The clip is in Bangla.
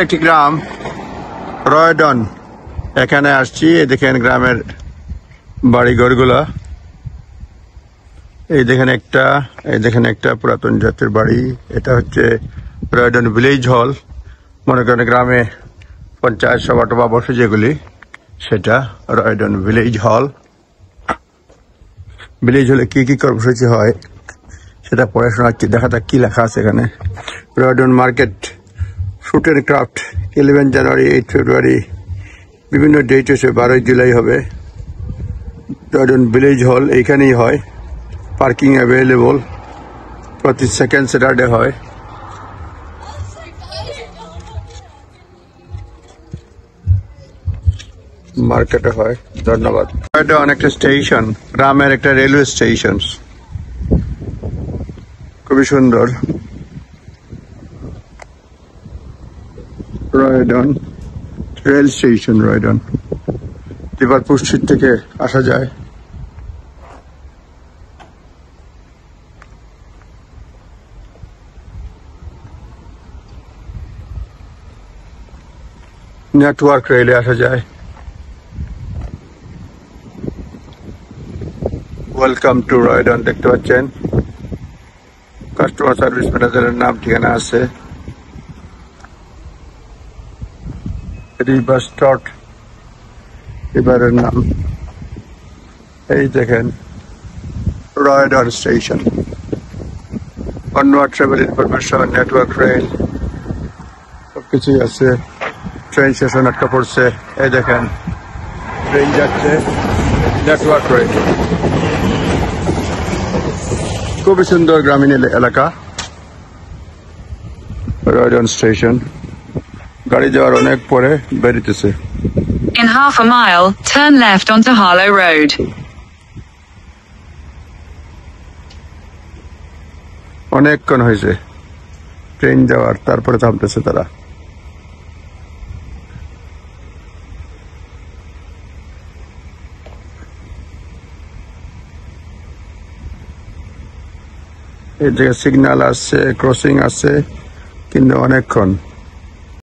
একটি গ্রাম রয়ডন, এখানে আসছি। দেখেন গ্রামের বাড়িঘরগুলা, এই দেখেন একটা পুরাতন জাতের বাড়ি। এটা হচ্ছে রয়ডন ভিলেজ হল। মনে করেন গ্রামে পঞ্চায়েত সভা টভা বসে যেগুলি, সেটা রয়ডন ভিলেজ হল। ভিলেজ হলে কি কি কর্মসূচি হয় সেটা পড়ে শোনাচ্ছি। দেখা যাক কি লেখা আছে এখানে। রয়ডন মার্কেট, ফ্রুট অ্যান্ড ক্রাফট, 11 জানুয়ারি, 8 ফেব্রুয়ারি, বিভিন্ন ডেট হচ্ছে 12 জুলাই হবে। রয়ডন ভিলেজ হল এইখানেই হয়। পার্কিং অ্যাভেলেবল, প্রতি সেকেন্ড স্যাটারডে হয়। মার্কেটে হয়। ধন্যবাদ। এটা অনেকটা স্টেশন, গ্রামের একটা রেলওয়ে স্টেশন, খুবই সুন্দর। রয়ডন রেল স্টেশন, রয়ডন লিভারপুল স্ট্রিট থেকে আসা যায়। নেটওয়ার্ক রেলে আসা যায়। ওয়েলকাম টু রয়ডন, দেখতে পাচ্ছেন কাস্টমার সার্ভিস ম্যানেজারের নাম ঠিকানা আছে। রিভার স্টট রিভারের নাম। এই দেখেন Roydon station. Onward travel information, network rail সবকিছুই আছে। ট্রেন স্টেশন আটকা পড়ছে, এই দেখেন ট্রেন যাচ্ছে। নেটওয়ার্ক রেল, খুবই সুন্দর গ্রামীণ এলাকা। রয়ডন স্টেশন, গাড়ি যাওয়ার অনেক পরে বেরিতেছে। In half a mile, turn left onto Harlow Road. অনেকক্ষণ হয়েছে ট্রেন যাওয়ার, তারপরে থামতেছে তারা। এই জায়গায় সিগন্যাল আছে, ক্রসিং আছে, কিন্তু অনেকক্ষণ।